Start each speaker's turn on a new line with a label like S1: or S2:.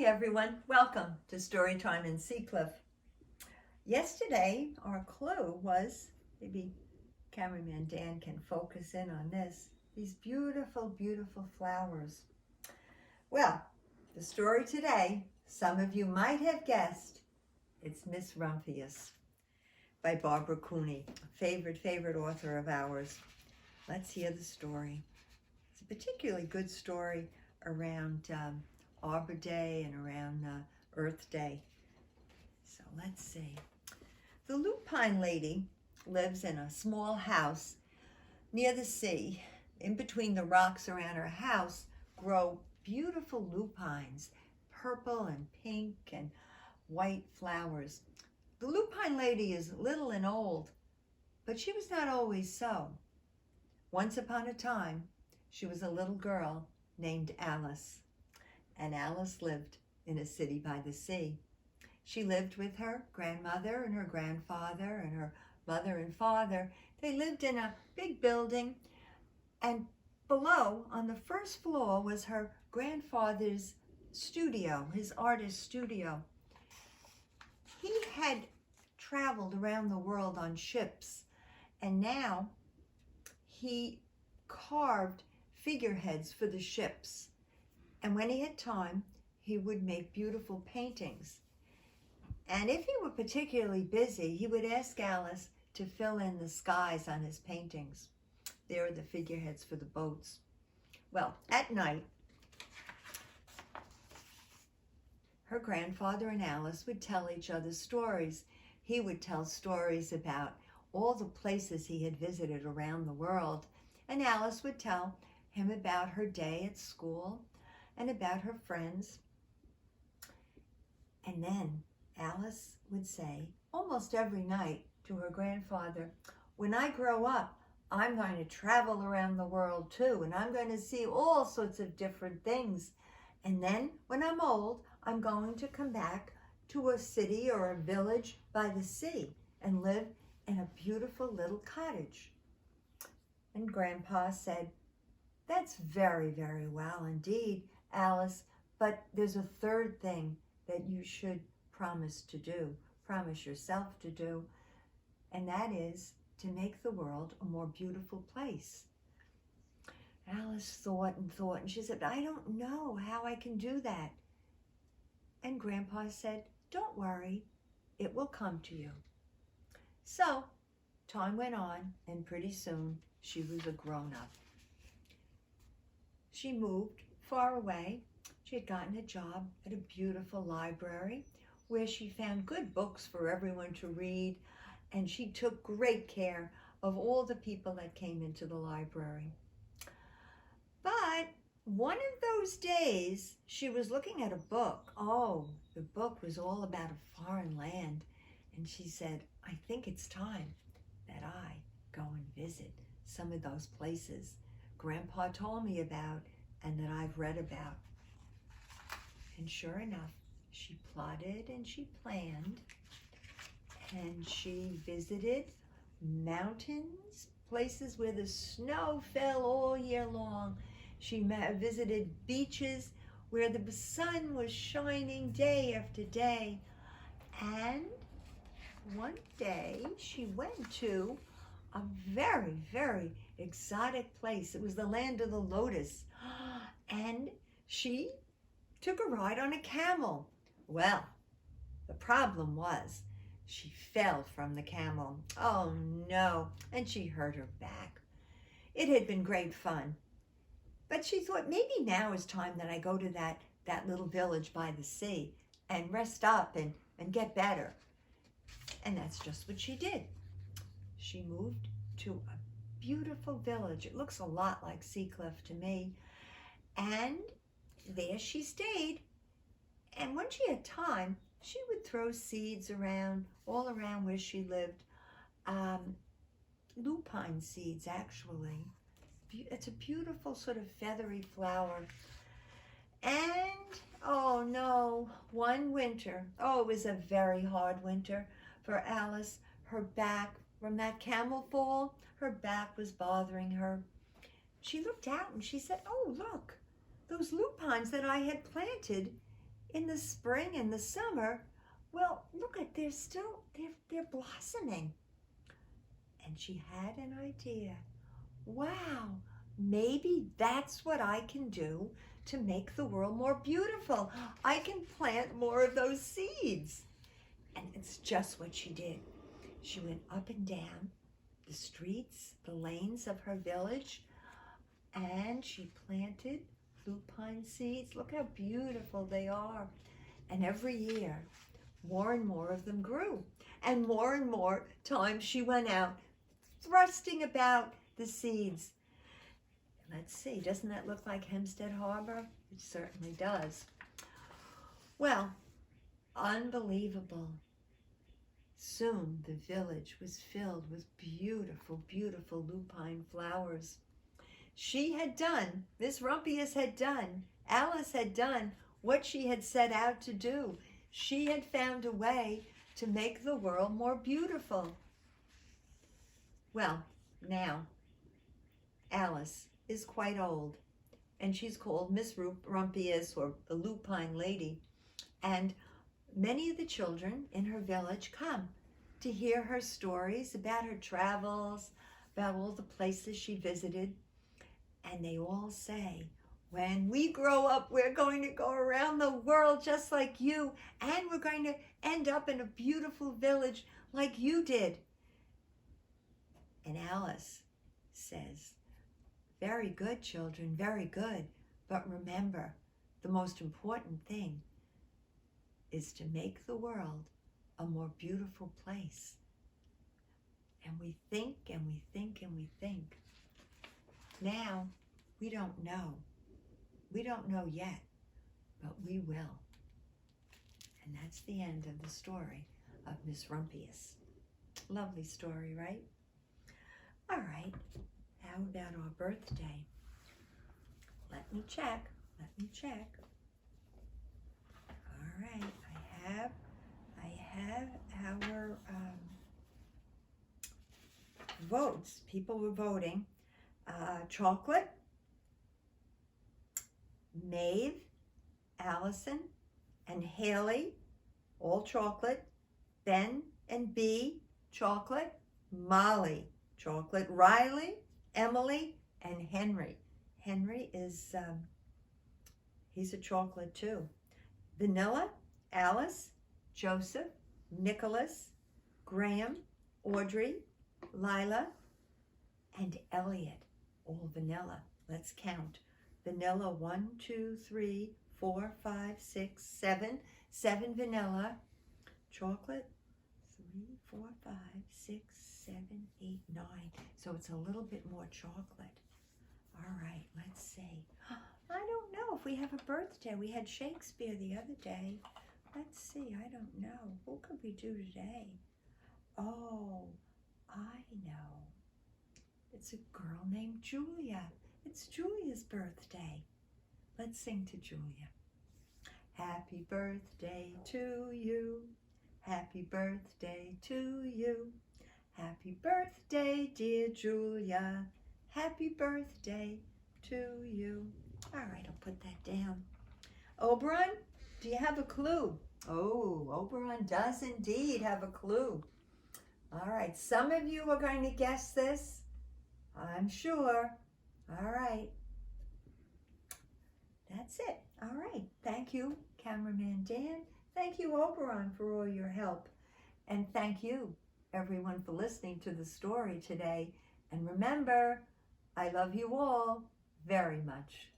S1: everyone, welcome to Storytime in Seacliff. Yesterday our clue was, maybe cameraman Dan can focus in on this, these beautiful, beautiful flowers. Well, the story today, some of you might have guessed, it's Miss Rumphius by Barbara Cooney, a favorite author of ours. Let's hear the story. It's a particularly good story around Arbor Day and around Earth Day. So let's see. The lupine lady lives in a small house near the sea. In between the rocks around her house grow beautiful lupines, purple and pink and white flowers. The lupine lady is little and old, but she was not always so. Once upon a time, she was a little girl named Alice. And Alice lived in a city by the sea. She lived with her grandmother and her grandfather and her mother and father. They lived in a big building, and below, on the first floor, was her grandfather's studio, his artist studio. He had traveled around the world on ships, and now he carved figureheads for the ships. And when he had time, he would make beautiful paintings. And if he were particularly busy, he would ask Alice to fill in the skies on his paintings. There are the figureheads for the boats. Well, at night, her grandfather and Alice would tell each other stories. He would tell stories about all the places he had visited around the world, and Alice would tell him about her day at school and about her friends. And then Alice would say, almost every night, to her grandfather, when I grow up, I'm going to travel around the world too, and I'm going to see all sorts of different things. And then when I'm old, I'm going to come back to a city or a village by the sea and live in a beautiful little cottage. And Grandpa said, that's very well indeed, Alice, but there's a third thing that you should promise yourself to do, and that is to make the world a more beautiful place. Alice thought and she said, I don't know how I can do that. And Grandpa said, don't worry, it will come to you. So time went on, and pretty soon she was a grown-up. She moved far away. She had gotten a job at a beautiful library where she found good books for everyone to read, and she took great care of all the people that came into the library. But one of those days, she was looking at a book. Oh, the book was all about a foreign land, and she said, I think it's time that I go and visit some of those places Grandpa told me about and that I've read about. And sure enough, she plotted and she planned, and she visited mountains, places where the snow fell all year long. She visited beaches where the sun was shining day after day. And one day she went to a very exotic place. It was the land of the lotus. And she took a ride on a camel. Well, the problem was she fell from the camel. Oh no, and she hurt her back. It had been great fun, but she thought maybe now is time that I go to that little village by the sea and rest up and get better. And that's just what she did. She moved to a beautiful village. It looks a lot like Seacliff to me. And there she stayed. And when she had time, she would throw seeds around, all around where she lived. Lupine seeds, actually. It's a beautiful sort of feathery flower. And, oh no, one winter, it was a very hard winter for Alice. Her back, from that camel fall, her back was bothering her. She looked out and she said, oh, look, those lupines that I had planted in the spring and the summer, well, look at, they're blossoming. And she had an idea. Wow, maybe that's what I can do to make the world more beautiful. I can plant more of those seeds. And it's just what she did. She went up and down the streets, the lanes of her village, and she planted lupine seeds. Look how beautiful they are. And every year, more and more of them grew. And more times she went out thrusting about the seeds. Let's see, doesn't that look like Hempstead Harbor? It certainly does. Well, unbelievable. Soon the village was filled with beautiful, beautiful lupine flowers. She had done, Miss Rumpius had done, Alice had done what she had set out to do. She had found a way to make the world more beautiful. Well, now, Alice is quite old, and she's called Miss Rumpius, or the Lupine Lady, and many of the children in her village come to hear her stories about her travels, about all the places she visited, and they all say, when we grow up, we're going to go around the world just like you, and we're going to end up in a beautiful village like you did. And Alice says, very good, children, very good. But remember, the most important thing is to make the world a more beautiful place. And we think and we think and we think. Now, we don't know. We don't know yet, but we will. And that's the end of the story of Miss Rumpius. Lovely story, right? All right, how about our birthday? Let me check. All right, I have our votes. People were voting. Chocolate, Maeve, Allison, and Haley, all chocolate. Ben and B, chocolate. Molly, chocolate. Riley, Emily, and Henry. Henry is, he's a chocolate too. Vanilla, Alice, Joseph, Nicholas, Graham, Audrey, Lila, and Elliot, all vanilla. Let's count. Vanilla, 1, 2, 3, 4, 5, 6, 7. 7 vanilla. Chocolate, 3, 4, 5, 6, 7, 8, 9. So it's a little bit more chocolate. All right, let's see. I don't know if we have a birthday. We had Shakespeare the other day. Let's see, I don't know. What could we do today? Oh, I know. It's a girl named Julia. It's Julia's birthday. Let's sing to Julia. Happy birthday to you. Happy birthday to you. Happy birthday, dear Julia. Happy birthday to you. All right, I'll put that down. Oberon, do you have a clue? Oh, Oberon does indeed have a clue. All right, some of you are going to guess this, I'm sure. All right. That's it. All right. Thank you, Cameraman Dan. Thank you, Oberon, for all your help. And thank you, everyone, for listening to the story today. And remember, I love you all very much.